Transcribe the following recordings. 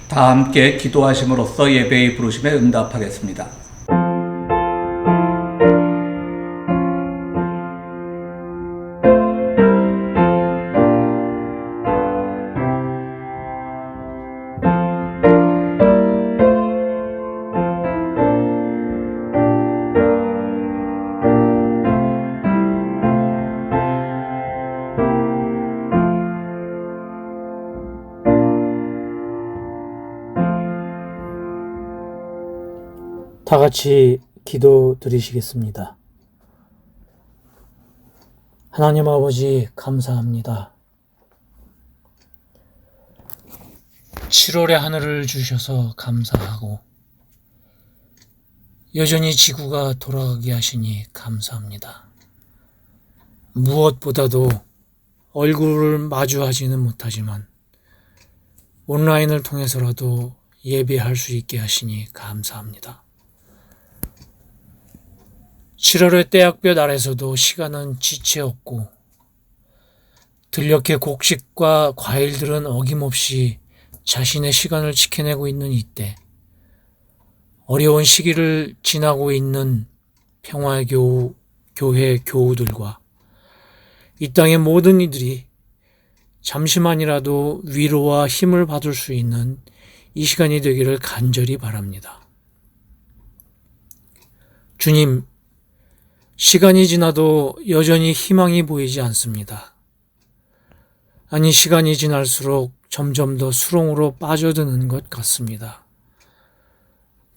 다 함께 기도하심으로써 예배의 부르심에 응답하겠습니다. 다 같이 기도 드리시겠습니다. 하나님 아버지 감사합니다. 7월의 하늘을 주셔서 감사하고 여전히 지구가 돌아가게 하시니 감사합니다. 무엇보다도 얼굴을 마주하지는 못하지만 온라인을 통해서라도 예배할 수 있게 하시니 감사합니다. 7월의 떼약볕 아래서도 시간은 지체 없고 들녘의 곡식과 과일들은 어김없이 자신의 시간을 지켜내고 있는 이때 어려운 시기를 지나고 있는 평화의 교회 교우들과 이 땅의 모든 이들이 잠시만이라도 위로와 힘을 받을 수 있는 이 시간이 되기를 간절히 바랍니다. 주님, 시간이 지나도 여전히 희망이 보이지 않습니다. 아니, 시간이 지날수록 점점 더 수렁으로 빠져드는 것 같습니다.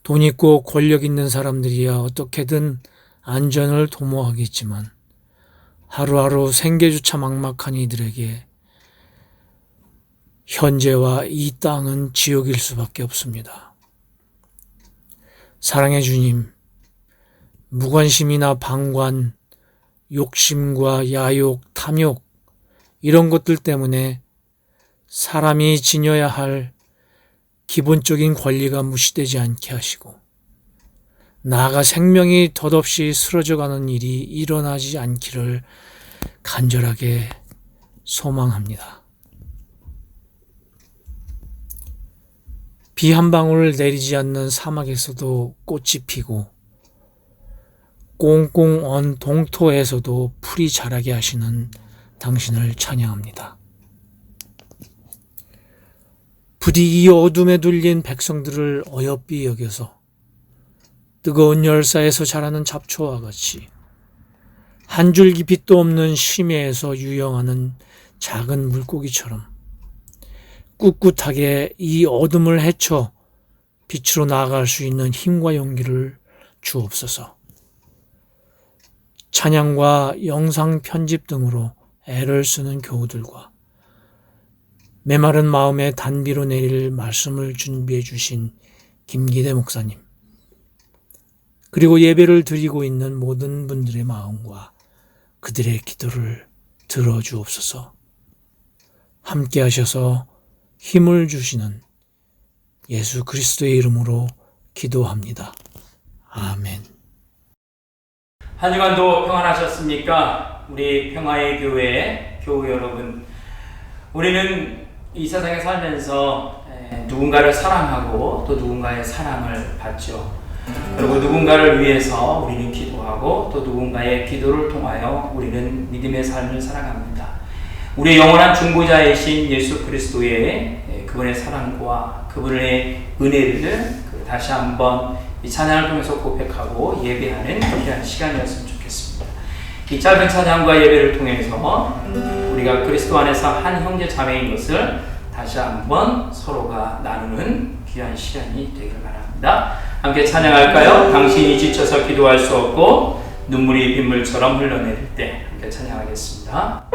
돈 있고 권력 있는 사람들이야 어떻게든 안전을 도모하겠지만 하루하루 생계조차 막막한 이들에게 현재와 이 땅은 지옥일 수밖에 없습니다. 사랑의 주님, 무관심이나 방관, 욕심과 야욕, 탐욕 이런 것들 때문에 사람이 지녀야 할 기본적인 권리가 무시되지 않게 하시고 나아가 생명이 덧없이 쓰러져가는 일이 일어나지 않기를 간절하게 소망합니다. 비 한 방울 내리지 않는 사막에서도 꽃이 피고 꽁꽁 언 동토에서도 풀이 자라게 하시는 당신을 찬양합니다. 부디 이 어둠에 눌린 백성들을 어여삐 여겨서 뜨거운 열사에서 자라는 잡초와 같이 한 줄기 빛도 없는 심해에서 유영하는 작은 물고기처럼 꿋꿋하게 이 어둠을 헤쳐 빛으로 나아갈 수 있는 힘과 용기를 주옵소서. 찬양과 영상 편집 등으로 애를 쓰는 교우들과 메마른 마음에 단비로 내릴 말씀을 준비해 주신 김기대 목사님, 그리고 예배를 드리고 있는 모든 분들의 마음과 그들의 기도를 들어주옵소서. 함께 하셔서 힘을 주시는 예수 그리스도의 이름으로 기도합니다. 아멘. 한 주간도 평안하셨습니까? 우리 평화의 교회 교우 여러분, 우리는 이 세상에 살면서 누군가를 사랑하고 또 누군가의 사랑을 받죠. 그리고 누군가를 위해서 우리는 기도하고 또 누군가의 기도를 통하여 우리는 믿음의 삶을 살아갑니다. 우리의 영원한 중보자이신 예수 그리스도의 그분의 사랑과 그분의 은혜를 다시 한번 이 찬양을 통해서 고백하고 예배하는 귀한 시간이었으면 좋겠습니다. 이 짧은 찬양과 예배를 통해서 우리가 그리스도 안에서 한 형제 자매인 것을 다시 한번 서로가 나누는 귀한 시간이 되길 바랍니다. 함께 찬양할까요? 당신이 지쳐서 기도할 수 없고 눈물이 빗물처럼 흘러내릴 때 함께 찬양하겠습니다.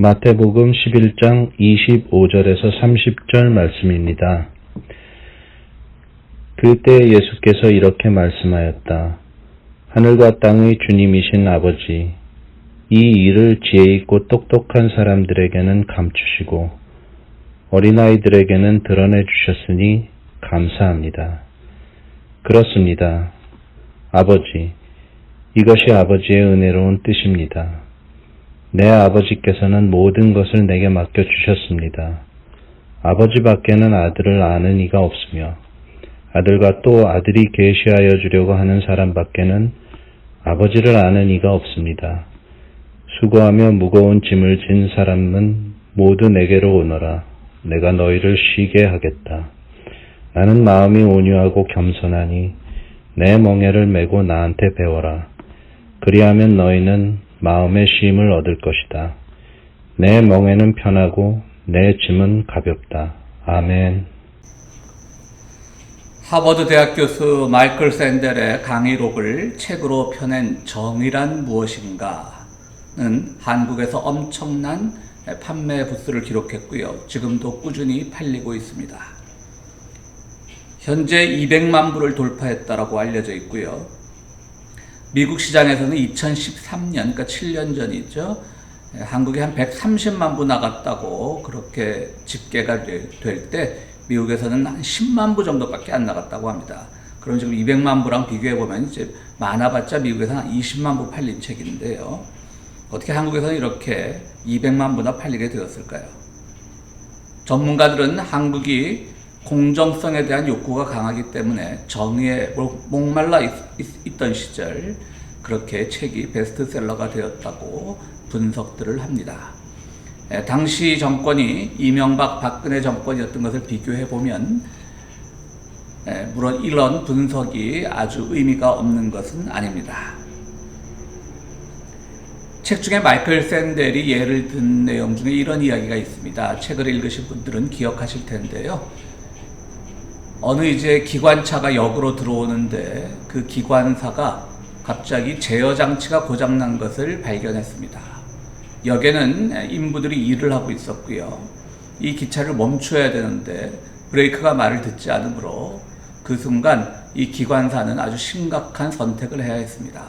마태복음 11장 25절에서 30절 말씀입니다. 그때 예수께서 이렇게 말씀하였다. 하늘과 땅의 주님이신 아버지, 이 일을 지혜 있고 똑똑한 사람들에게는 감추시고 어린아이들에게는 드러내 주셨으니 감사합니다. 그렇습니다. 아버지, 이것이 아버지의 은혜로운 뜻입니다. 내 아버지께서는 모든 것을 내게 맡겨주셨습니다. 아버지밖에는 아들을 아는 이가 없으며 아들과 또 아들이 계시하여 주려고 하는 사람밖에는 아버지를 아는 이가 없습니다. 수고하며 무거운 짐을 진 사람은 모두 내게로 오너라. 내가 너희를 쉬게 하겠다. 나는 마음이 온유하고 겸손하니 내 멍에를 메고 나한테 배워라. 그리하면 너희는 마음의 쉼을 얻을 것이다. 내 멍에는 편하고 내 짐은 가볍다. 아멘. 하버드 대학 교수 마이클 샌델의 강의록을 책으로 펴낸 정의란 무엇인가는 한국에서 엄청난 판매 부수를 기록했고요. 지금도 꾸준히 팔리고 있습니다. 현재 200만 부를 돌파했다라고 알려져 있고요. 미국 시장에서는 2013년, 그러니까 7년 전이죠. 한국에 한 130만 부 나갔다고 그렇게 집계가 될 때 미국에서는 한 10만 부 정도밖에 안 나갔다고 합니다. 그럼 지금 200만 부랑 비교해보면 이제 많아봤자 미국에서는 한 20만 부 팔린 책인데요. 어떻게 한국에서는 이렇게 200만 부나 팔리게 되었을까요? 전문가들은 한국이 공정성에 대한 욕구가 강하기 때문에 정의에 목말라 있던 시절 그렇게 책이 베스트셀러가 되었다고 분석들을 합니다. 당시 정권이 이명박 박근혜 정권이었던 것을 비교해보면 물론 이런 분석이 아주 의미가 없는 것은 아닙니다. 책 중에 마이클 샌델이 예를 든 내용 중에 이런 이야기가 있습니다. 책을 읽으신 분들은 기억하실 텐데요. 어느 이제 기관차가 역으로 들어오는데 그 기관사가 갑자기 제어 장치가 고장난 것을 발견했습니다. 역에는 인부들이 일을 하고 있었고요. 이 기차를 멈춰야 되는데 브레이크가 말을 듣지 않으므로 그 순간 이 기관사는 아주 심각한 선택을 해야 했습니다.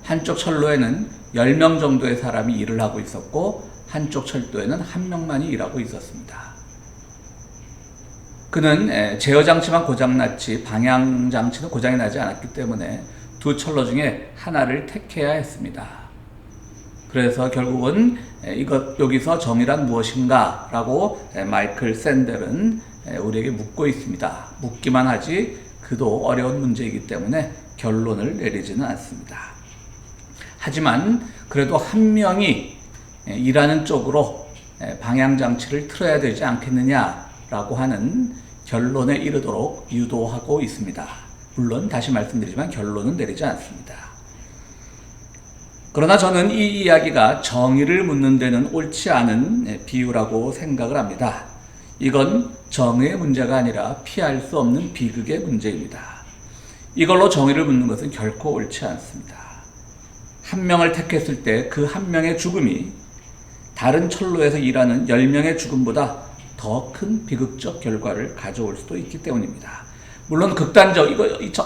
한쪽 철로에는 10명 정도의 사람이 일을 하고 있었고 한쪽 철도에는 1명만이 일하고 있었습니다. 그는 제어장치만 고장났지 방향장치는 고장이 나지 않았기 때문에 두 철로 중에 하나를 택해야 했습니다. 그래서 결국은 여기서 정의란 무엇인가 라고 마이클 샌델은 우리에게 묻고 있습니다. 묻기만 하지 그도 어려운 문제이기 때문에 결론을 내리지는 않습니다. 하지만 그래도 한 명이 일하는 쪽으로 방향장치를 틀어야 되지 않겠느냐라고 하는 결론에 이르도록 유도하고 있습니다. 물론 다시 말씀드리지만 결론은 내리지 않습니다. 그러나 저는 이 이야기가 정의를 묻는 데는 옳지 않은 비유라고 생각을 합니다. 이건 정의의 문제가 아니라 피할 수 없는 비극의 문제입니다. 이걸로 정의를 묻는 것은 결코 옳지 않습니다. 한 명을 택했을 때 그 한 명의 죽음이 다른 철로에서 일하는 10명의 죽음보다 더 큰 비극적 결과를 가져올 수도 있기 때문입니다. 물론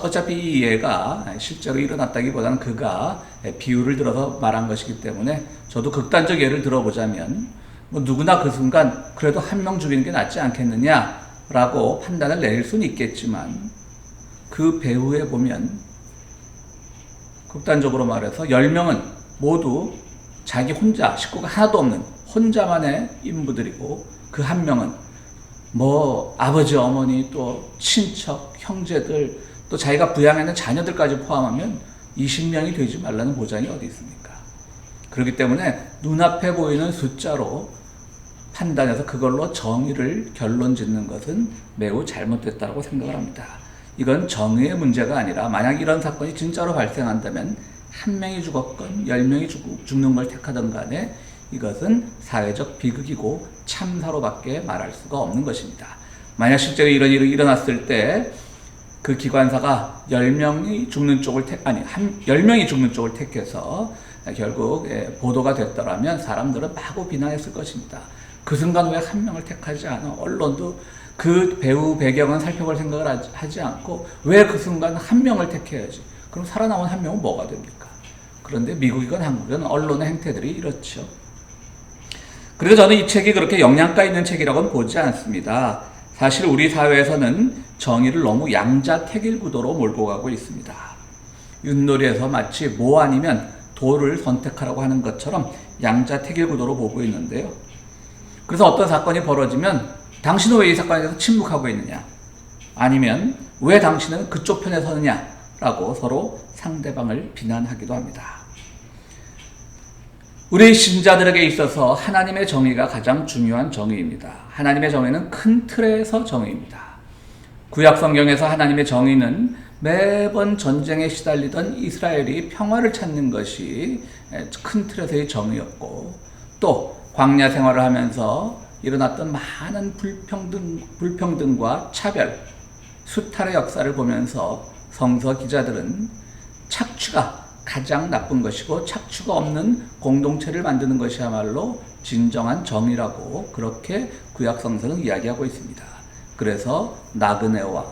어차피 이 예가 실제로 일어났다기보다는 그가 비유를 들어서 말한 것이기 때문에 저도 극단적 예를 들어보자면 누구나 그 순간 그래도 한 명 죽이는 게 낫지 않겠느냐라고 판단을 내릴 수는 있겠지만 그 배후에 보면 극단적으로 말해서 10명은 모두 자기 혼자 식구가 하나도 없는 혼자만의 인부들이고 그 한 명은 아버지, 어머니, 또 친척, 형제들, 또 자기가 부양하는 자녀들까지 포함하면 20명이 되지 말라는 보장이 어디 있습니까? 그렇기 때문에 눈앞에 보이는 숫자로 판단해서 그걸로 정의를 결론 짓는 것은 매우 잘못됐다고 생각을 합니다. 이건 정의의 문제가 아니라 만약 이런 사건이 진짜로 발생한다면 한 명이 죽었건 10명이 죽는 걸 택하던 간에 이것은 사회적 비극이고 참사로밖에 말할 수가 없는 것입니다. 만약 실제로 이런 일이 일어났을 때 그 기관사가 10명이 죽는 쪽을 10명이 죽는 쪽을 택해서 결국 보도가 됐더라면 사람들은 마구 비난했을 것입니다. 그 순간 왜 한 명을 택하지 않아? 언론도 그 배우 배경은 살펴볼 생각을 하지 않고 왜 그 순간 한 명을 택해야지? 그럼 살아남은 한 명은 뭐가 됩니까? 그런데 미국이건 한국이건 언론의 행태들이 이렇죠. 그래서 저는 이 책이 그렇게 영양가 있는 책이라고는 보지 않습니다. 사실 우리 사회에서는 정의를 너무 양자택일 구도로 몰고 가고 있습니다. 윷놀이에서 마치 모 아니면 도를 선택하라고 하는 것처럼 양자택일 구도로 보고 있는데요. 그래서 어떤 사건이 벌어지면 당신은 왜 이 사건에 대해서 침묵하고 있느냐? 아니면 왜 당신은 그쪽 편에 서느냐? 라고 서로 상대방을 비난하기도 합니다. 우리 신자들에게 있어서 하나님의 정의가 가장 중요한 정의입니다. 하나님의 정의는 큰 틀에서 정의입니다. 구약 성경에서 하나님의 정의는 매번 전쟁에 시달리던 이스라엘이 평화를 찾는 것이 큰 틀에서의 정의였고, 또 광야 생활을 하면서 일어났던 많은 불평등과 차별, 수탈의 역사를 보면서 성서 기자들은 착취가 가장 나쁜 것이고 착취가 없는 공동체를 만드는 것이야말로 진정한 정의라고 그렇게 구약 성서는 이야기하고 있습니다. 그래서 나그네와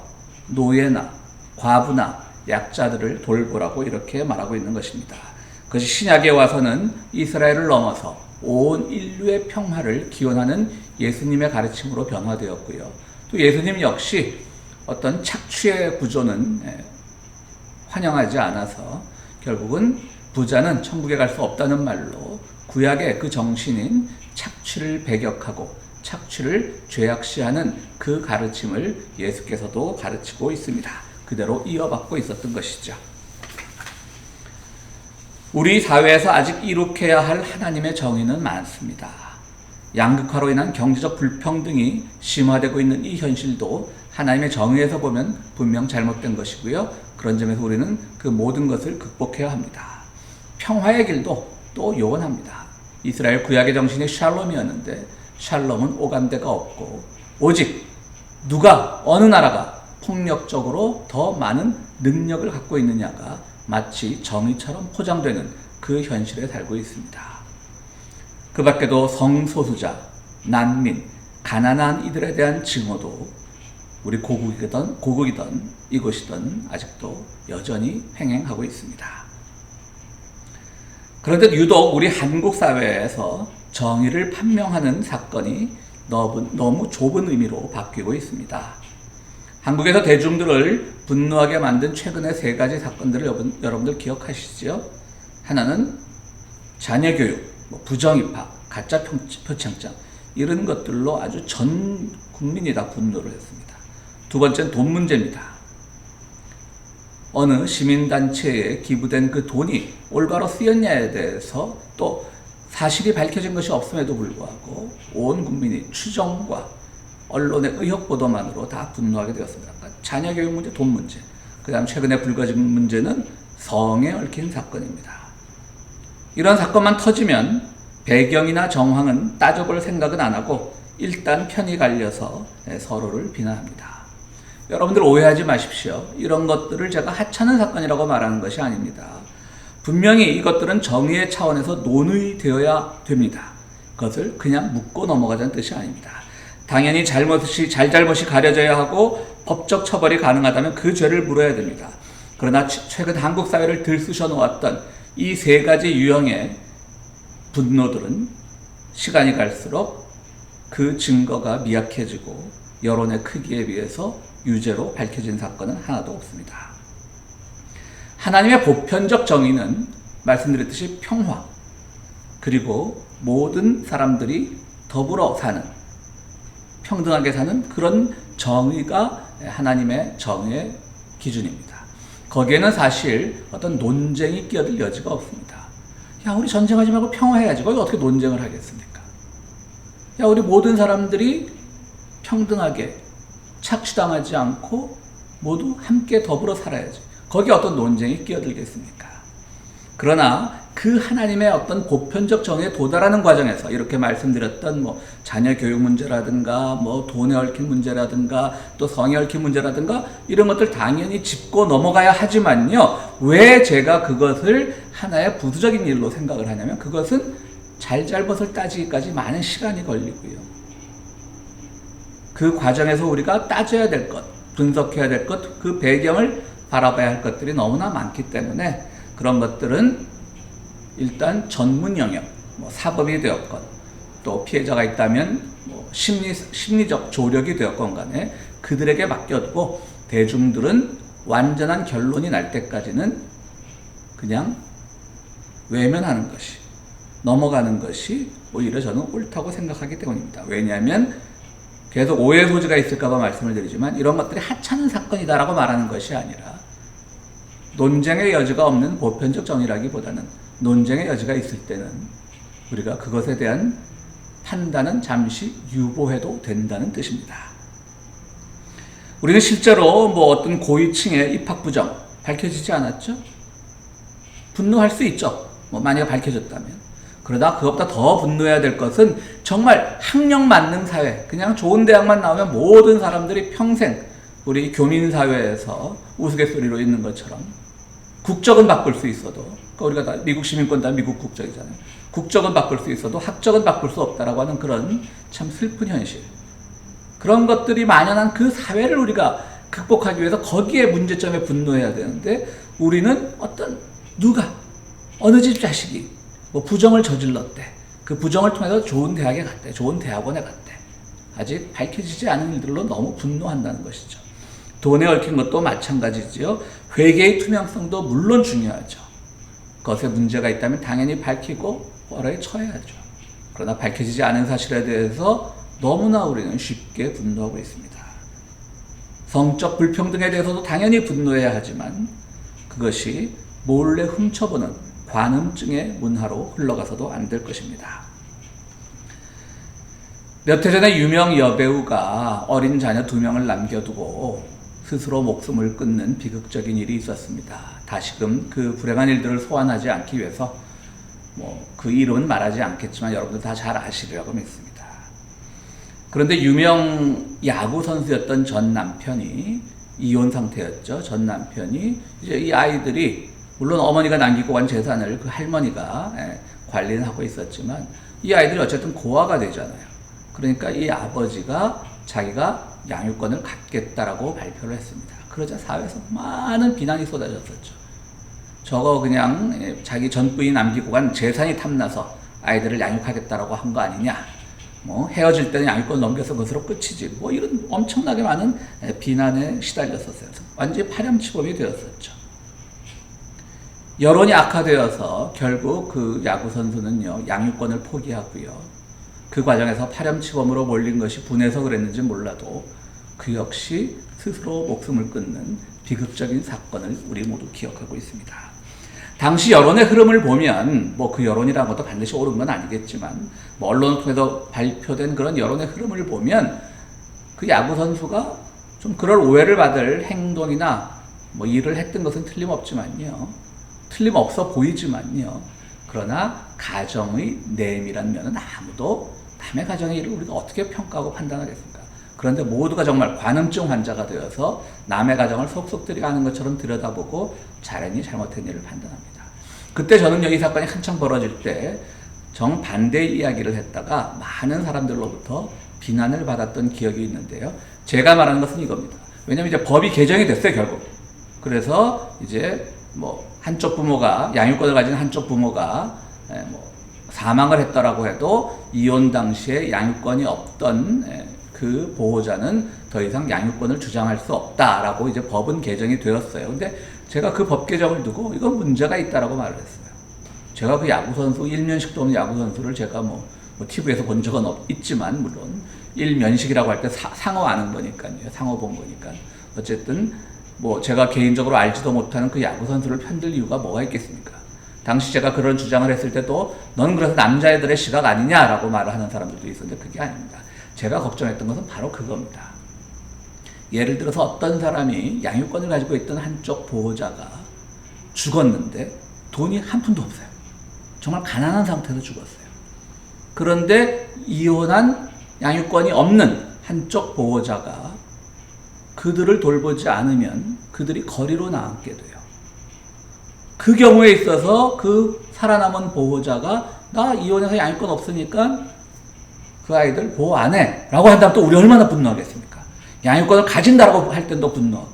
노예나 과부나 약자들을 돌보라고 이렇게 말하고 있는 것입니다. 그것이 신약에 와서는 이스라엘을 넘어서 온 인류의 평화를 기원하는 예수님의 가르침으로 변화되었고요. 또 예수님 역시 어떤 착취의 구조는 환영하지 않아서 결국은 부자는 천국에 갈 수 없다는 말로 구약의 그 정신인 착취를 배격하고 착취를 죄악시하는 그 가르침을 예수께서도 가르치고 있습니다. 그대로 이어받고 있었던 것이죠. 우리 사회에서 아직 이룩해야 할 하나님의 정의는 많습니다. 양극화로 인한 경제적 불평등이 심화되고 있는 이 현실도 하나님의 정의에서 보면 분명 잘못된 것이고요. 그런 점에서 우리는 그 모든 것을 극복해야 합니다. 평화의 길도 또 요원합니다. 이스라엘 구약의 정신이 샬롬이었는데 샬롬은 오간데가 없고 오직 누가 어느 나라가 폭력적으로 더 많은 능력을 갖고 있느냐가 마치 정의처럼 포장되는 그 현실에 살고 있습니다. 그 밖에도 성소수자, 난민, 가난한 이들에 대한 증오도 우리 고국이든 이곳이든 아직도 여전히 횡행하고 있습니다. 그런데 유독 우리 한국 사회에서 정의를 판명하는 사건이 너무 좁은 의미로 바뀌고 있습니다. 한국에서 대중들을 분노하게 만든 최근의 3가지 사건들을 여러분들 기억하시죠? 하나는 자녀교육, 부정입학, 가짜 표창장 이런 것들로 아주 전 국민이 다 분노를 했습니다. 두 번째는 돈 문제입니다. 어느 시민단체에 기부된 그 돈이 올바로 쓰였냐에 대해서 또 사실이 밝혀진 것이 없음에도 불구하고 온 국민이 추정과 언론의 의혹 보도만으로 다 분노하게 되었습니다. 그러니까 자녀교육 문제, 돈 문제. 그 다음 최근에 불거진 문제는 성에 얽힌 사건입니다. 이런 사건만 터지면 배경이나 정황은 따져볼 생각은 안 하고 일단 편이 갈려서 서로를 비난합니다. 여러분들 오해하지 마십시오. 이런 것들을 제가 하찮은 사건이라고 말하는 것이 아닙니다. 분명히 이것들은 정의의 차원에서 논의되어야 됩니다. 그것을 그냥 묻고 넘어가자는 뜻이 아닙니다. 당연히 잘잘못이 가려져야 하고 법적 처벌이 가능하다면 그 죄를 물어야 됩니다. 그러나 최근 한국 사회를 들쑤셔 놓았던 이 3가지 유형의 분노들은 시간이 갈수록 그 증거가 미약해지고 여론의 크기에 비해서 유죄로 밝혀진 사건은 하나도 없습니다. 하나님의 보편적 정의는 말씀드렸듯이 평화, 그리고 모든 사람들이 더불어 사는, 평등하게 사는 그런 정의가 하나님의 정의의 기준입니다. 거기에는 사실 어떤 논쟁이 끼어들 여지가 없습니다. 야, 우리 전쟁하지 말고 평화해야지. 거기 어떻게 논쟁을 하겠습니까? 야, 우리 모든 사람들이 평등하게 착취당하지 않고 모두 함께 더불어 살아야지. 거기에 어떤 논쟁이 끼어들겠습니까? 그러나 그 하나님의 어떤 보편적 정의에 도달하는 과정에서 이렇게 말씀드렸던 자녀 교육 문제라든가 돈에 얽힌 문제라든가 또 성에 얽힌 문제라든가 이런 것들 당연히 짚고 넘어가야 하지만요. 왜 제가 그것을 하나의 부수적인 일로 생각을 하냐면 그것은 잘잘못을 따지기까지 많은 시간이 걸리고요. 그 과정에서 우리가 따져야 될 것, 분석해야 될 것, 그 배경을 바라봐야 할 것들이 너무나 많기 때문에 그런 것들은 일단 전문 영역, 사법이 되었건 또 피해자가 있다면 심리적 조력이 되었건 간에 그들에게 맡겨두고 대중들은 완전한 결론이 날 때까지는 그냥 외면하는 것이, 넘어가는 것이 오히려 저는 옳다고 생각하기 때문입니다. 왜냐하면 계속 오해 소지가 있을까봐 말씀을 드리지만 이런 것들이 하찮은 사건이다라고 말하는 것이 아니라 논쟁의 여지가 없는 보편적 정의라기보다는 논쟁의 여지가 있을 때는 우리가 그것에 대한 판단은 잠시 유보해도 된다는 뜻입니다. 우리는 실제로 어떤 고위층의 입학 부정 밝혀지지 않았죠? 분노할 수 있죠. 만약에 밝혀졌다면. 그러다 그것보다 더 분노해야 될 것은 정말 학력 만능 사회, 그냥 좋은 대학만 나오면 모든 사람들이 평생 우리 교민사회에서 우스갯소리로 있는 것처럼 국적은 바꿀 수 있어도, 우리가 다 미국 시민권 다 미국 국적이잖아요. 국적은 바꿀 수 있어도 학적은 바꿀 수 없다라고 하는 그런 참 슬픈 현실. 그런 것들이 만연한 그 사회를 우리가 극복하기 위해서 거기에 문제점에 분노해야 되는데 우리는 어느 집 자식이 부정을 저질렀대. 그 부정을 통해서 좋은 대학에 갔대. 좋은 대학원에 갔대. 아직 밝혀지지 않은 일들로 너무 분노한다는 것이죠. 돈에 얽힌 것도 마찬가지지요. 회계의 투명성도 물론 중요하죠. 그것에 문제가 있다면 당연히 밝히고 벌에 처해야죠. 그러나 밝혀지지 않은 사실에 대해서 너무나 우리는 쉽게 분노하고 있습니다. 성적 불평등에 대해서도 당연히 분노해야 하지만 그것이 몰래 훔쳐보는 관음증의 문화로 흘러가서도 안 될 것입니다. 몇 해 전에 유명 여배우가 어린 자녀 2명을 남겨두고 스스로 목숨을 끊는 비극적인 일이 있었습니다. 다시금 그 불행한 일들을 소환하지 않기 위해서 그 이름은 말하지 않겠지만 여러분들 다 잘 아시리라고 믿습니다. 그런데 유명 야구 선수였던 전 남편이 이혼 상태였죠. 전 남편이 이제 이 아이들이 물론 어머니가 남기고 간 재산을 그 할머니가 관리는 하고 있었지만 이 아이들이 어쨌든 고아가 되잖아요. 그러니까 이 아버지가 자기가 양육권을 갖겠다라고 발표를 했습니다. 그러자 사회에서 많은 비난이 쏟아졌었죠. 저거 그냥 자기 전 부인 남기고 간 재산이 탐나서 아이들을 양육하겠다라고 한 거 아니냐. 헤어질 때는 양육권 넘겨서 그것으로 끝이지. 이런 엄청나게 많은 비난에 시달렸었어요. 완전히 파렴치범이 되었었죠. 여론이 악화되어서 결국 그 야구 선수는요, 양육권을 포기하고요. 그 과정에서 파렴치범으로 몰린 것이 분해서 그랬는지 몰라도 그 역시 스스로 목숨을 끊는 비극적인 사건을 우리 모두 기억하고 있습니다. 당시 여론의 흐름을 보면 그 여론이라는 것도 반드시 옳은 건 아니겠지만 언론을 통해서 발표된 그런 여론의 흐름을 보면 그 야구 선수가 좀 그럴 오해를 받을 행동이나 일을 했던 것은 틀림없어 보이지만요. 그러나 가정의 내밀한 면은 아무도 남의 가정의 일을 우리가 어떻게 평가하고 판단하겠습니까? 그런데 모두가 정말 관음증 환자가 되어서 남의 가정을 속속 들여가는 것처럼 들여다보고 잘했니 잘못했니를 판단합니다. 그때 저는요, 이 사건이 한창 벌어질 때 정반대의 이야기를 했다가 많은 사람들로부터 비난을 받았던 기억이 있는데요. 제가 말하는 것은 이겁니다. 왜냐하면 이제 법이 개정이 됐어요, 결국. 그래서 이제 한쪽 부모가, 양육권을 가진 한쪽 부모가 사망을 했더라고 해도 이혼 당시에 양육권이 없던 그 보호자는 더 이상 양육권을 주장할 수 없다라고 이제 법은 개정이 되었어요. 근데 제가 그 법 개정을 두고 이건 문제가 있다라고 말을 했어요. 제가 그 야구선수, 일면식도 없는 야구선수를 제가 TV에서 본 적은 있지만, 물론, 일면식이라고 할 때 상어 아는 거니까요. 상어 본 거니까. 어쨌든, 제가 개인적으로 알지도 못하는 그 야구선수를 편들 이유가 뭐가 있겠습니까? 당시 제가 그런 주장을 했을 때도 넌 그래서 남자애들의 시각 아니냐라고 말을 하는 사람들도 있었는데 그게 아닙니다. 제가 걱정했던 것은 바로 그겁니다. 예를 들어서 어떤 사람이 양육권을 가지고 있던 한쪽 보호자가 죽었는데 돈이 한 푼도 없어요. 정말 가난한 상태에서 죽었어요. 그런데 이혼한 양육권이 없는 한쪽 보호자가 그들을 돌보지 않으면 그들이 거리로 나앉게 돼요. 그 경우에 있어서 그 살아남은 보호자가 나 이혼해서 양육권 없으니까 그 아이들 보호 안 해 라고 한다면 또 우리 얼마나 분노하겠습니까? 양육권을 가진다라고 할 땐 또 분노하고,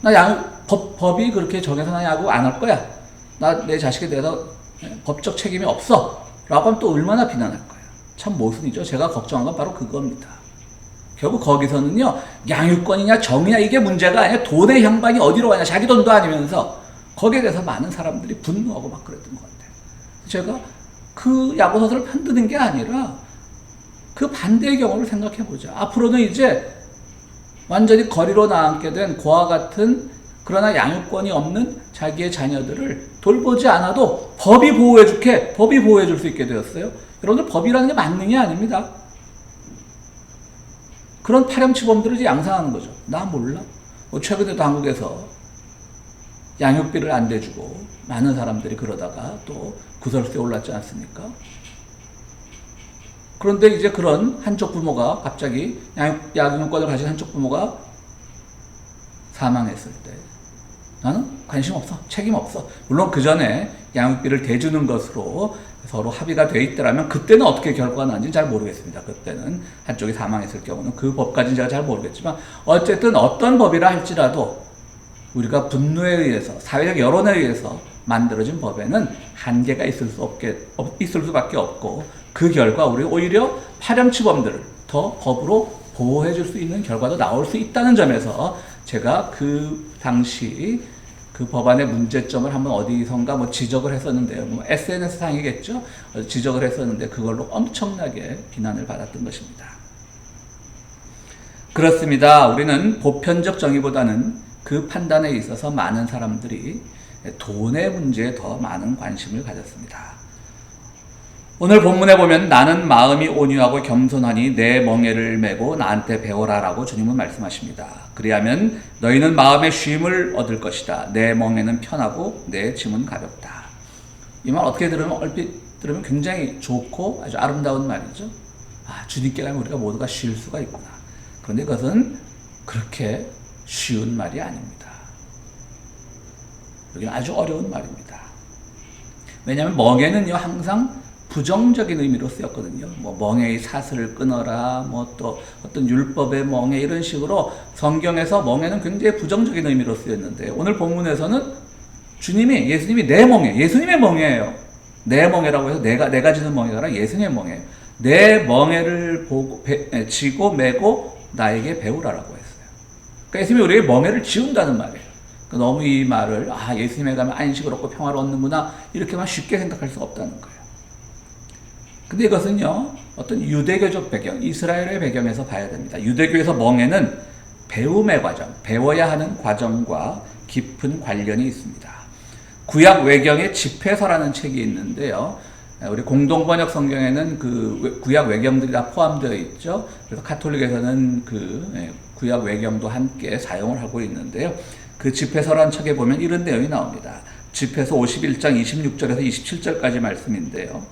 나 법이 그렇게 정해서 나 양육 안 할 거야, 나 내 자식에 대해서 법적 책임이 없어 라고 하면 또 얼마나 비난할 거예요. 참 모순이죠. 제가 걱정한 건 바로 그겁니다. 결국 거기서는요, 양육권이냐 정이냐 이게 문제가 아니라 돈의 향방이 어디로 가냐, 자기 돈도 아니면서 거기에 대해서 많은 사람들이 분노하고 막 그랬던 것 같아요. 제가 그 야고서들을 편드는 게 아니라 그 반대의 경우를 생각해 보자. 앞으로는 이제 완전히 거리로 나앉게 된 고아 같은, 그러나 양육권이 없는 자기의 자녀들을 돌보지 않아도 법이 보호해 줄 수 있게 되었어요. 여러분들, 법이라는 게 만능이 아닙니다. 그런 파렴치범들을 이제 양상하는 거죠. 나 몰라? 최근에도 한국에서 양육비를 안 대주고 많은 사람들이 그러다가 또 구설수에 올랐지 않습니까? 그런데 이제 그런 한쪽 부모가 갑자기 양육권을 가진 한쪽 부모가 사망했을 때 나는 관심 없어, 책임 없어. 물론 그 전에 양육비를 대주는 것으로 서로 합의가 돼 있더라면 그때는 어떻게 결과가 나는지 잘 모르겠습니다. 그때는 한쪽이 사망했을 경우는 그 법까지는 제가 잘 모르겠지만, 어쨌든 어떤 법이라 할지라도 우리가 분노에 의해서, 사회적 여론에 의해서 만들어진 법에는 한계가 있을 수밖에 없고, 그 결과 우리 오히려 파렴치범들을 더 법으로 보호해 줄 수 있는 결과도 나올 수 있다는 점에서 제가 그 당시 그 법안의 문제점을 한번 어디선가 지적을 했었는데요. SNS 상이겠죠? 지적을 했었는데 그걸로 엄청나게 비난을 받았던 것입니다. 그렇습니다. 우리는 보편적 정의보다는 그 판단에 있어서 많은 사람들이 돈의 문제에 더 많은 관심을 가졌습니다. 오늘 본문에 보면 나는 마음이 온유하고 겸손하니 내 멍에를 메고 나한테 배워라 라고 주님은 말씀하십니다. 그리하면 너희는 마음의 쉼을 얻을 것이다. 내 멍에는 편하고 내 짐은 가볍다. 이 말 어떻게 들으면, 얼핏 들으면 굉장히 좋고 아주 아름다운 말이죠. 주님께 가면 우리가 모두가 쉴 수가 있구나. 그런데 그것은 그렇게 쉬운 말이 아닙니다. 여기는 아주 어려운 말입니다. 왜냐하면 멍에는요, 항상 부정적인 의미로 쓰였거든요. 멍에의 사슬을 끊어라, 또 어떤 율법의 멍에, 이런 식으로 성경에서 멍에는 굉장히 부정적인 의미로 쓰였는데, 오늘 본문에서는 예수님이 내 멍에, 예수님의 멍에예요. 내 멍에라고 해서 내가 지는 멍에가 아니라 예수님의 멍에. 내 멍에를 지고 메고 나에게 배우라라고 했어요. 그러니까 예수님이 우리에게 멍에를 지운다는 말이에요. 그러니까 너무 이 말을 예수님에 가면 안식을 얻고 평화를 얻는구나 이렇게만 쉽게 생각할 수가 없다는 거예요. 근데 이것은요, 어떤 유대교적 배경, 이스라엘의 배경에서 봐야 됩니다. 유대교에서 멍에는 배움의 과정, 배워야 하는 과정과 깊은 관련이 있습니다. 구약 외경에 집회서라는 책이 있는데요. 우리 공동번역 성경에는 그 구약 외경들이 다 포함되어 있죠. 그래서 카톨릭에서는 그 구약 외경도 함께 사용을 하고 있는데요. 그 집회서라는 책에 보면 이런 내용이 나옵니다. 집회서 51장 26절에서 27절까지 말씀인데요.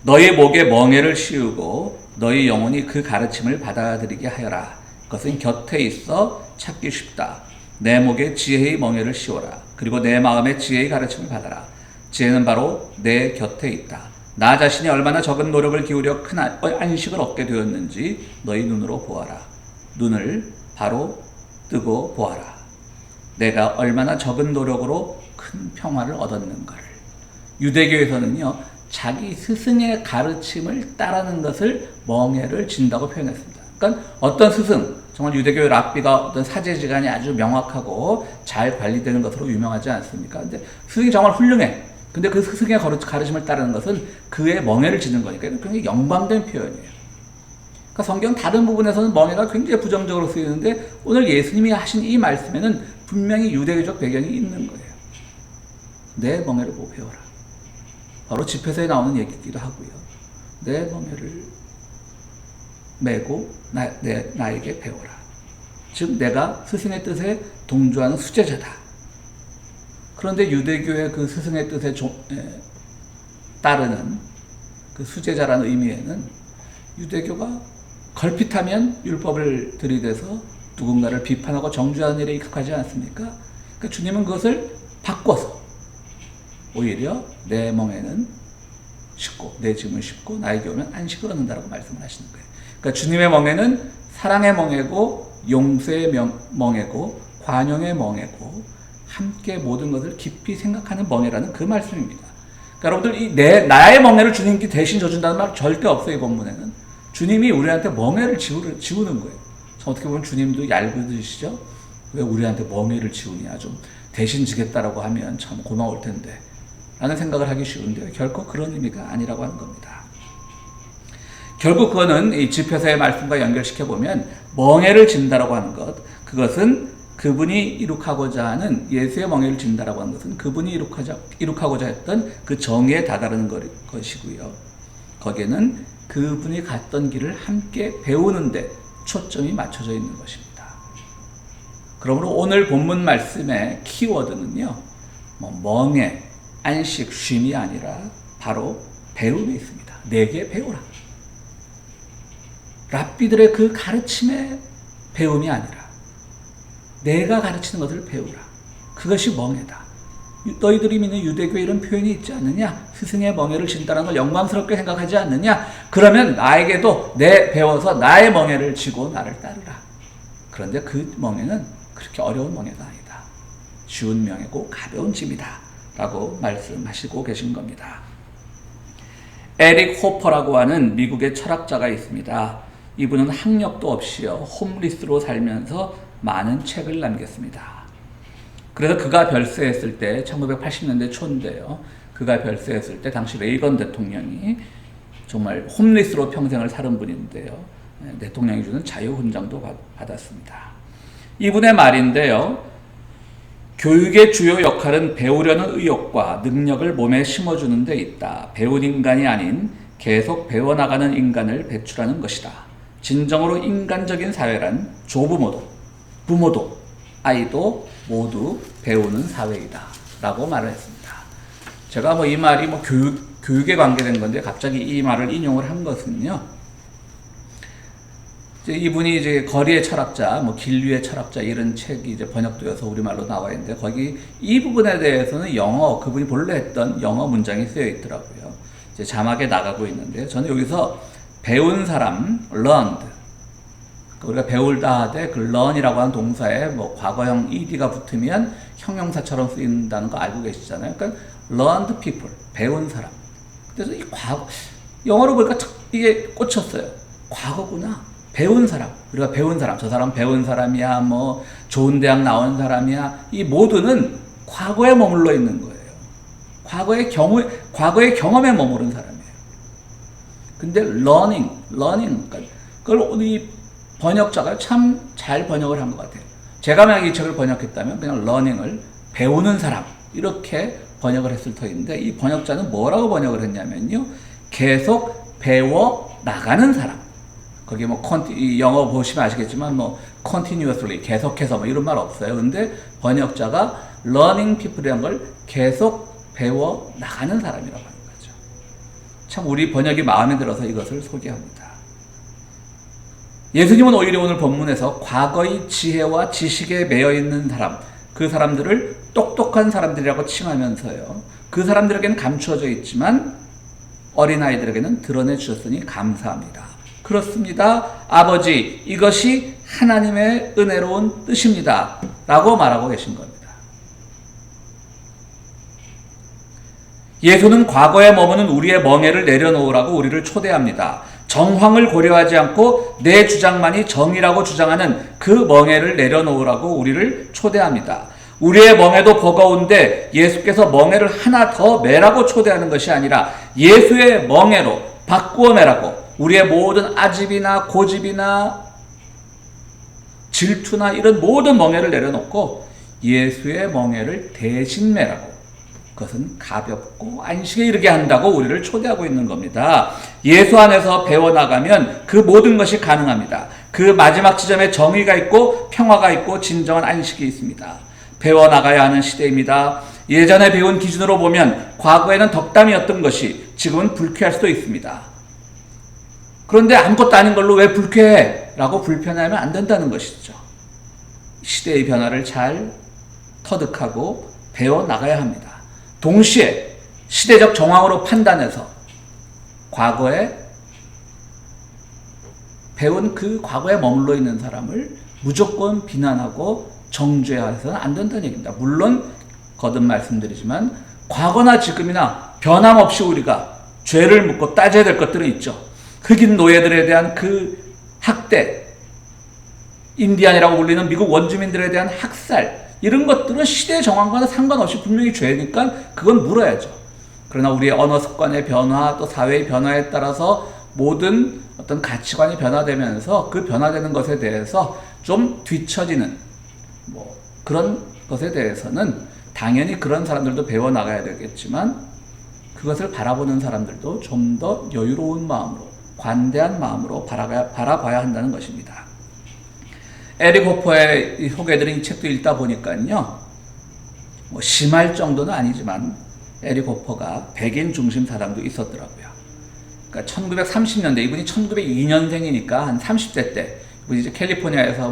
너희 목에 멍에를 씌우고 너희 영혼이 그 가르침을 받아들이게 하여라. 그것은 곁에 있어 찾기 쉽다. 내 목에 지혜의 멍에를 씌워라. 그리고 내 마음에 지혜의 가르침을 받아라. 지혜는 바로 내 곁에 있다. 나 자신이 얼마나 적은 노력을 기울여 큰 안식을 얻게 되었는지 너희 눈으로 보아라. 눈을 바로 뜨고 보아라. 내가 얼마나 적은 노력으로 큰 평화를 얻었는가를. 유대교에서는요, 자기 스승의 가르침을 따르는 것을 멍에를 진다고 표현했습니다. 그러니까 어떤 스승, 정말 유대교의 랍비가 어떤 사제지간이 아주 명확하고 잘 관리되는 것으로 유명하지 않습니까? 근데 스승이 정말 훌륭해. 근데 그 스승의 가르침을 따르는 것은 그의 멍에를 지는 거니까 굉장히 영광된 표현이에요. 그러니까 성경 다른 부분에서는 멍에가 굉장히 부정적으로 쓰이는데 오늘 예수님이 하신 이 말씀에는 분명히 유대교적 배경이 있는 거예요. 내 멍에를 보고 배워라. 바로 집회서에 나오는 얘기이기도 하고요. 내 멍에를 메고 나에게 배워라. 즉 내가 스승의 뜻에 동조하는 수제자다. 그런데 유대교의 그 스승의 뜻에 따르는 그 수제자라는 의미에는 유대교가 걸핏하면 율법을 들이대서 누군가를 비판하고 정죄하는 일에 익숙하지 않습니까? 그러니까 주님은 그것을 바꿔서 오히려 내 멍에는 쉽고 내 짐은 쉽고 나에게 오면 안식을 얻는다라고 말씀을 하시는 거예요. 그러니까 주님의 멍에는 사랑의 멍에고 용서의 멍에고 관용의 멍에고 함께 모든 것을 깊이 생각하는 멍에라는 그 말씀입니다. 그러니까 여러분들 나의 멍에를 주님께 대신 져준다는 말 절대 없어요. 이 본문에는 주님이 우리한테 멍에를 지우는 거예요. 어떻게 보면 주님도 얄궂으시죠? 왜 우리한테 멍에를 지우냐, 좀 대신 지겠다라고 하면 참 고마울 텐데 라는 생각을 하기 쉬운데 결코 그런 의미가 아니라고 하는 겁니다. 결국 그거는 이 집회서의 말씀과 연결시켜보면 멍에를 진다라고 하는 것, 그것은 그분이 이룩하고자 하는 예수의 멍에를 진다라고 하는 것은 그분이 이룩하고자 했던 그 정의에 다다르는 것이고요. 거기에는 그분이 갔던 길을 함께 배우는데 초점이 맞춰져 있는 것입니다. 그러므로 오늘 본문 말씀의 키워드는요, 멍에, 안식, 쉼이 아니라 바로 배움에 있습니다. 내게 배우라. 랍비들의 그 가르침의 배움이 아니라 내가 가르치는 것을 배우라. 그것이 멍에다. 너희들이 믿는 유대교에 이런 표현이 있지 않느냐? 스승의 멍에를 진다는 걸 영광스럽게 생각하지 않느냐? 그러면 나에게도 배워서 나의 멍에를 지고 나를 따르라. 그런데 그 멍에는 그렇게 어려운 멍에가 아니다. 쉬운 멍에고 가벼운 짐이다. 라고 말씀하시고 계신 겁니다. 에릭 호퍼라고 하는 미국의 철학자가 있습니다. 이분은 학력도 없이요, 홈리스로 살면서 많은 책을 남겼습니다. 그래서 그가 별세했을 때 1980년대 초인데요. 그가 별세했을 때 당시 레이건 대통령이 정말 홈리스로 평생을 살은 분인데요. 대통령이 주는 자유훈장도 받았습니다. 이분의 말인데요. 교육의 주요 역할은 배우려는 의욕과 능력을 몸에 심어주는 데 있다. 배운 인간이 아닌 계속 배워나가는 인간을 배출하는 것이다. 진정으로 인간적인 사회란 조부모도, 부모도, 아이도 모두 배우는 사회이다. 라고 말을 했습니다. 제가 이 말이 교육에 관계된 건데 갑자기 이 말을 인용을 한 것은요. 이분이 이제 거리의 철학자, 길류의 철학자 이런 책이 이제 번역되어서 우리말로 나와 있는데 거기 이 부분에 대해서는 그분이 본래 했던 영어 문장이 쓰여 있더라고요. 이제 자막에 나가고 있는데 저는 여기서 배운 사람, learned. 우리가 배울다 하되 그 learn이라고 하는 동사에 과거형 ed가 붙으면 형용사처럼 쓰인다는 거 알고 계시잖아요. 그러니까 learned people, 배운 사람. 그래서 영어로 보니까 이게 꽂혔어요. 과거구나. 배운 사람, 우리가 배운 사람, 저 사람 배운 사람이야, 좋은 대학 나온 사람이야, 이 모두는 과거에 머물러 있는 거예요. 과거의 경험에 머무른 사람이에요. 근데 learning, 그걸 우리 번역자가 참 잘 번역을 한 것 같아요. 제가 만약 이 책을 번역했다면 그냥 learning을 배우는 사람, 이렇게 번역을 했을 터인데 이 번역자는 뭐라고 번역을 했냐면요. 계속 배워 나가는 사람. 거기 영어 보시면 아시겠지만 continuously 계속해서 이런 말 없어요. 근데 번역자가 learning people이란 걸 계속 배워 나가는 사람이라고 하는 거죠. 참 우리 번역이 마음에 들어서 이것을 소개합니다. 예수님은 오히려 오늘 본문에서 과거의 지혜와 지식에 매여 있는 사람, 그 사람들을 똑똑한 사람들이라고 칭하면서요. 그 사람들에게는 감추어져 있지만 어린아이들에게는 드러내 주셨으니 감사합니다. 그렇습니다. 아버지, 이것이 하나님의 은혜로운 뜻입니다. 라고 말하고 계신 겁니다. 예수는 과거에 머무는 우리의 멍에를 내려놓으라고 우리를 초대합니다. 정황을 고려하지 않고 내 주장만이 정의라고 주장하는 그 멍에를 내려놓으라고 우리를 초대합니다. 우리의 멍에도 버거운데 예수께서 멍에를 하나 더 매라고 초대하는 것이 아니라 예수의 멍에로 바꾸어 매라고 우리의 모든 아집이나 고집이나 질투나 이런 모든 멍에를 내려놓고 예수의 멍에를 대신 매라고, 그것은 가볍고 안식에 이르게 한다고 우리를 초대하고 있는 겁니다. 예수 안에서 배워나가면 그 모든 것이 가능합니다. 그 마지막 지점에 정의가 있고 평화가 있고 진정한 안식이 있습니다. 배워나가야 하는 시대입니다. 예전에 배운 기준으로 보면 과거에는 덕담이었던 것이 지금은 불쾌할 수도 있습니다. 그런데 아무것도 아닌 걸로 왜 불쾌해? 라고 불편해하면 안 된다는 것이죠. 시대의 변화를 잘 터득하고 배워나가야 합니다. 동시에 시대적 정황으로 판단해서 과거에 배운 그 과거에 머물러 있는 사람을 무조건 비난하고 정죄해서는 안 된다는 얘기입니다. 물론 거듭 말씀드리지만 과거나 지금이나 변함없이 우리가 죄를 묻고 따져야 될 것들은 있죠. 흑인 노예들에 대한 그 학대, 인디안이라고 불리는 미국 원주민들에 대한 학살, 이런 것들은 시대 정황과는 상관없이 분명히 죄니까 그건 물어야죠. 그러나 우리의 언어 습관의 변화, 또 사회의 변화에 따라서 모든 어떤 가치관이 변화되면서 그 변화되는 것에 대해서 좀 뒤처지는 그런 것에 대해서는 당연히 그런 사람들도 배워나가야 되겠지만 그것을 바라보는 사람들도 좀 더 여유로운 마음으로, 관대한 마음으로 바라봐야 한다는 것입니다. 에릭 호퍼의 소개해드린 이 책도 읽다 보니까요, 심할 정도는 아니지만 에릭 호퍼가 백인 중심 사상도 있었더라고요. 그러니까 1930년대, 이분이 1902년생이니까 한 30대 때, 이분이 이제 캘리포니아에서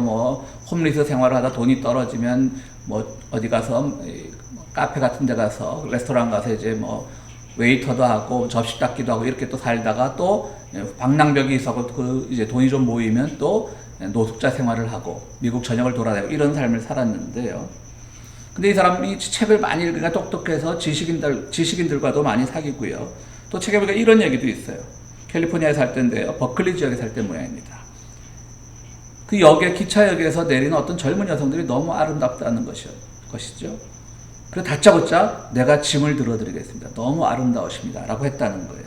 홈리스 생활을 하다 돈이 떨어지면 어디 가서 카페 같은 데 가서 레스토랑 가서 이제 웨이터도 하고 접시 닦기도 하고 이렇게 또 살다가 또 방랑벽이 있어서 이제 돈이 좀 모이면 또 노숙자 생활을 하고 미국 전역을 돌아다니고 이런 삶을 살았는데요. 근데 이 사람이 책을 많이 읽으니까 똑똑해서 지식인들과도 많이 사귀고요. 또 책에 보니까 이런 얘기도 있어요. 캘리포니아에 살 때인데요. 버클리 지역에 살 때 모양입니다. 그 역에, 기차역에서 내리는 어떤 젊은 여성들이 너무 아름답다는 것이죠. 그래서 다짜고짜 내가 짐을 들어드리겠습니다. 너무 아름다우십니다. 라고 했다는 거예요.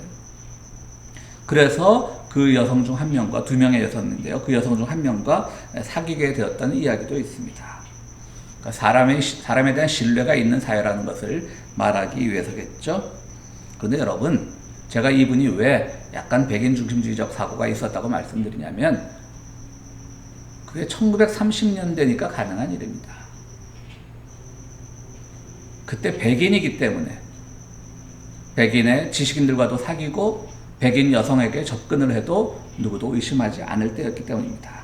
그래서 그 여성 중 한 명과, 두 명의 여성인데요. 그 여성 중 한 명과 사귀게 되었다는 이야기도 있습니다. 그러니까 사람에 대한 신뢰가 있는 사회라는 것을 말하기 위해서겠죠. 그런데 여러분, 제가 이분이 왜 약간 백인 중심주의적 사고가 있었다고 말씀드리냐면 그게 1930년대니까 가능한 일입니다. 그때 백인이기 때문에 백인의 지식인들과도 사귀고 백인 여성에게 접근을 해도 누구도 의심하지 않을 때였기 때문입니다.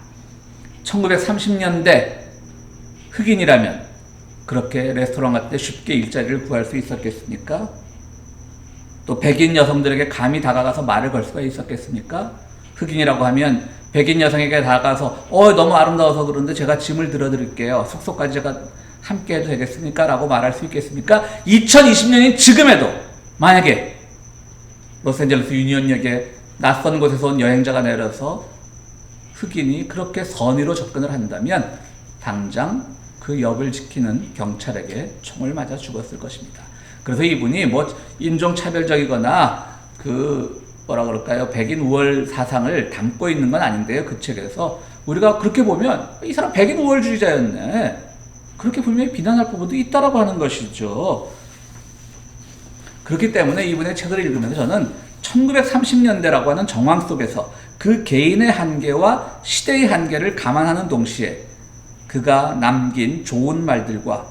1930년대 흑인이라면 그렇게 레스토랑 같은 데 쉽게 일자리를 구할 수 있었겠습니까? 또 백인 여성들에게 감히 다가가서 말을 걸 수가 있었겠습니까? 흑인이라고 하면 백인 여성에게 다가가서 너무 아름다워서 그런데 제가 짐을 들어드릴게요. 숙소까지 제가 함께 해도 되겠습니까? 라고 말할 수 있겠습니까? 2020년인 지금에도 만약에 로스앤젤레스 유니온역에 낯선 곳에서 온 여행자가 내려서 흑인이 그렇게 선의로 접근을 한다면 당장 그 역을 지키는 경찰에게 총을 맞아 죽었을 것입니다. 그래서 이분이 인종차별적이거나 백인 우월 사상을 담고 있는 건 아닌데요. 그 책에서 우리가 그렇게 보면 이 사람 백인 우월주의자였네, 그렇게 분명히 비난할 부분도 있다라고 하는 것이죠. 그렇기 때문에 이분의 책을 읽으면서 저는 1930년대라고 하는 정황 속에서 그 개인의 한계와 시대의 한계를 감안하는 동시에 그가 남긴 좋은 말들과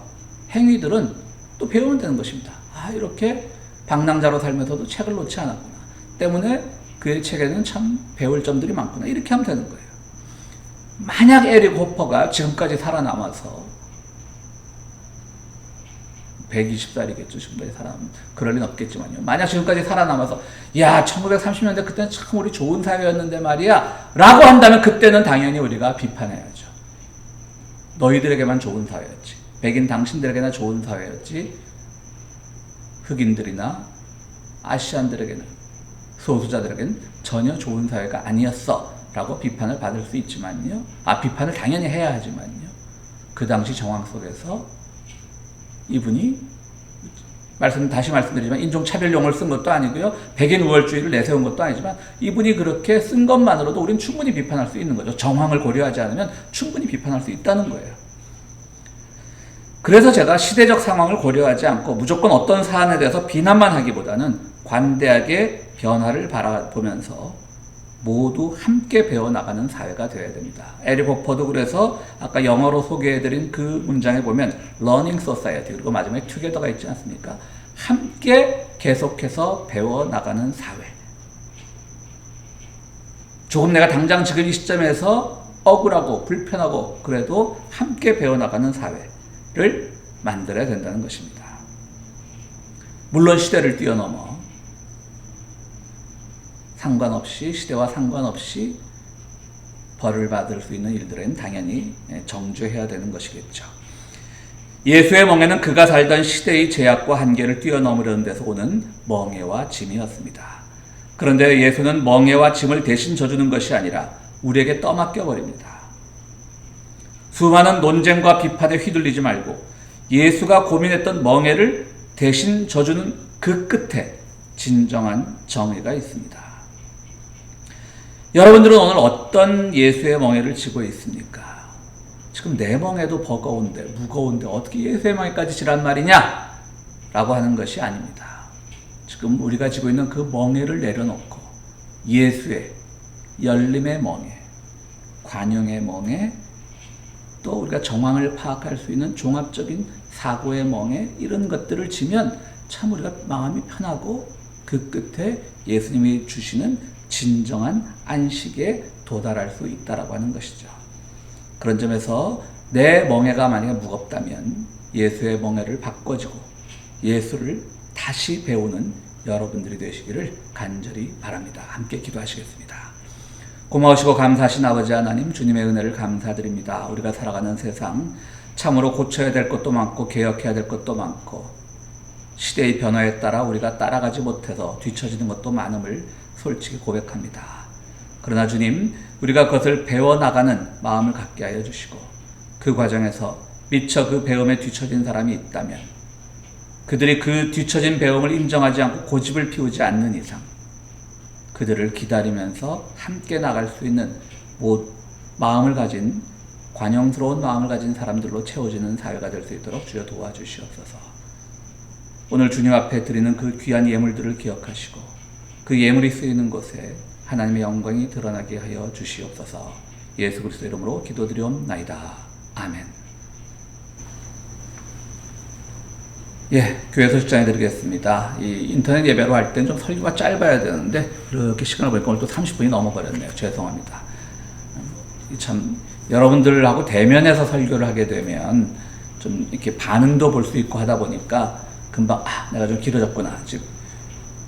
행위들은 또 배우면 되는 것입니다. 이렇게 방랑자로 살면서도 책을 놓지 않았구나, 때문에 그의 책에는 참 배울 점들이 많구나, 이렇게 하면 되는 거예요. 만약 에릭 호퍼가 지금까지 살아남아서 120살이겠죠. 지금까지 살아남으면 그럴 리는 없겠지만요. 만약 지금까지 살아남아서 1930년대 그때는 참 우리 좋은 사회였는데 말이야 라고 한다면 그때는 당연히 우리가 비판해야죠. 너희들에게만 좋은 사회였지, 백인 당신들에게나 좋은 사회였지, 흑인들이나 아시안들에게는, 소수자들에게는 전혀 좋은 사회가 아니었어 라고 비판을 받을 수 있지만요. 비판을 당연히 해야 하지만요. 그 당시 정황 속에서 이분이 다시 말씀드리지만 인종차별용어를 쓴 것도 아니고요. 백인 우월주의를 내세운 것도 아니지만 이분이 그렇게 쓴 것만으로도 우리는 충분히 비판할 수 있는 거죠. 정황을 고려하지 않으면 충분히 비판할 수 있다는 거예요. 그래서 제가 시대적 상황을 고려하지 않고 무조건 어떤 사안에 대해서 비난만 하기보다는 관대하게 변화를 바라보면서 모두 함께 배워나가는 사회가 되어야 됩니다. 에릭 호퍼도 그래서 아까 영어로 소개해드린 그 문장에 보면 Learning Society, 그리고 마지막에 Together가 있지 않습니까? 함께 계속해서 배워나가는 사회. 조금 내가 당장 지금 이 시점에서 억울하고 불편하고 그래도 함께 배워나가는 사회를 만들어야 된다는 것입니다. 물론 시대를 뛰어넘어 시대와 상관없이 벌을 받을 수 있는 일들은 당연히 정죄해야 되는 것이겠죠. 예수의 멍에는 그가 살던 시대의 제약과 한계를 뛰어넘으려는 데서 오는 멍에와 짐이었습니다. 그런데 예수는 멍에와 짐을 대신 져주는 것이 아니라 우리에게 떠맡겨 버립니다. 수많은 논쟁과 비판에 휘둘리지 말고 예수가 고민했던 멍에를 대신 져주는 그 끝에 진정한 정의가 있습니다. 여러분들은 오늘 어떤 예수의 멍에를 지고 있습니까? 지금 내 멍에도 버거운데 무거운데 어떻게 예수의 멍에까지 지란 말이냐? 라고 하는 것이 아닙니다. 지금 우리가 지고 있는 그 멍에를 내려놓고 예수의 열림의 멍에, 관용의 멍에, 또 우리가 정황을 파악할 수 있는 종합적인 사고의 멍에, 이런 것들을 지면 참 우리가 마음이 편하고 그 끝에 예수님이 주시는 진정한 안식에 도달할 수 있다라고 하는 것이죠. 그런 점에서 내 멍에가 만약에 무겁다면 예수의 멍에를 바꿔주고 예수를 다시 배우는 여러분들이 되시기를 간절히 바랍니다. 함께 기도하시겠습니다. 고마우시고 감사하신 아버지 하나님, 주님의 은혜를 감사드립니다. 우리가 살아가는 세상 참으로 고쳐야 될 것도 많고 개혁해야 될 것도 많고 시대의 변화에 따라 우리가 따라가지 못해서 뒤처지는 것도 많음을 솔직히 고백합니다. 그러나 주님, 우리가 그것을 배워나가는 마음을 갖게 하여 주시고 그 과정에서 미처 그 배움에 뒤처진 사람이 있다면 그들이 그 뒤처진 배움을 인정하지 않고 고집을 피우지 않는 이상 그들을 기다리면서 함께 나갈 수 있는 마음을 가진, 관용스러운 마음을 가진 사람들로 채워지는 사회가 될 수 있도록 주여 도와주시옵소서. 오늘 주님 앞에 드리는 그 귀한 예물들을 기억하시고 그 예물이 쓰이는 곳에 하나님의 영광이 드러나게 하여 주시옵소서. 예수 그리스도 이름으로 기도드리옵나이다. 아멘. 교회 소식장해 드리겠습니다. 이 인터넷 예배로 할 땐 좀 설교가 짧아야 되는데 이렇게 시간을 보니까 오늘 또 30분이 넘어버렸네요. 죄송합니다. 참 여러분들하고 대면해서 설교를 하게 되면 좀 이렇게 반응도 볼 수 있고 하다 보니까 금방 내가 좀 길어졌구나. 즉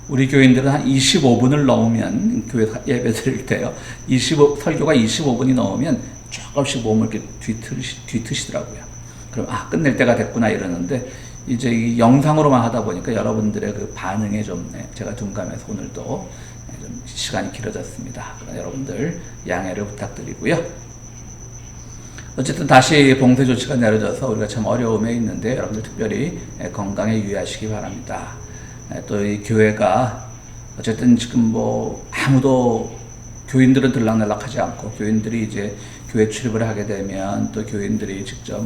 우리 교인들은 한 25분을 넘으면 교회 예배 드릴 때요. 설교가 25분이 넘으면 조금씩 몸을 이렇게 뒤트시더라고요. 그럼 끝낼 때가 됐구나 이러는데 이제 이 영상으로만 하다 보니까 여러분들의 그 반응에 좀 제가 둔감해서 오늘도 좀 시간이 길어졌습니다. 그러나 여러분들 양해를 부탁드리고요. 어쨌든 다시 봉쇄 조치가 내려져서 우리가 참 어려움에 있는데 여러분들 특별히 건강에 유의하시기 바랍니다. 또 이 교회가 어쨌든 지금 아무도 교인들은 들락날락하지 않고 교인들이 이제 교회 출입을 하게 되면 또 교인들이 직접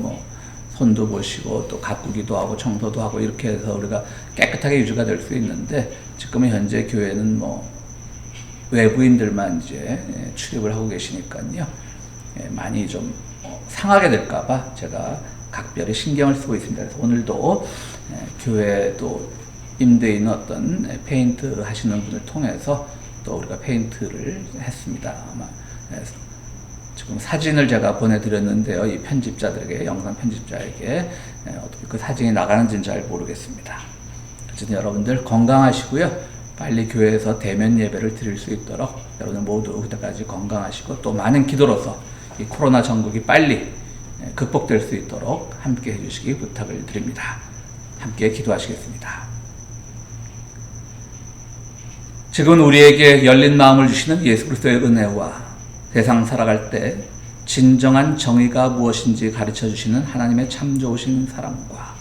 손도 보시고 또 가꾸기도 하고 청소도 하고 이렇게 해서 우리가 깨끗하게 유지가 될 수 있는데 지금은 현재 교회는 외부인들만 이제 출입을 하고 계시니까요. 많이 좀 상하게 될까봐 제가 각별히 신경을 쓰고 있습니다. 그래서 오늘도 교회 또 임대에 있는 어떤 페인트 하시는 분을 통해서 또 우리가 페인트를 했습니다. 아마 지금 사진을 제가 보내드렸는데요. 이 편집자들에게, 영상 편집자에게 어떻게 그 사진이 나가는지는 잘 모르겠습니다. 어쨌든 여러분들 건강하시고요. 빨리 교회에서 대면 예배를 드릴 수 있도록 여러분들 모두 그때까지 건강하시고 또 많은 기도로서 이 코로나 전국이 빨리 극복될 수 있도록 함께 해주시기 부탁을 드립니다. 함께 기도하시겠습니다. 지금 우리에게 열린 마음을 주시는 예수 그리스도의 은혜와 세상 살아갈 때 진정한 정의가 무엇인지 가르쳐 주시는 하나님의 참 좋으신 사랑과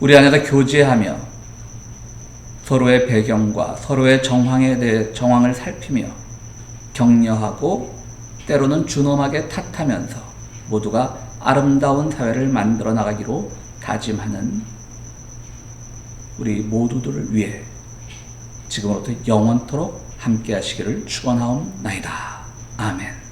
우리 안에서 교제하며 서로의 배경과 서로의 정황에 대해 정황을 살피며 격려하고 때로는 준엄하게 탓하면서 모두가 아름다운 사회를 만들어 나가기로 다짐하는 우리 모두들을 위해 지금부터 영원토록 함께 하시기를 축원하옵나이다. 아멘.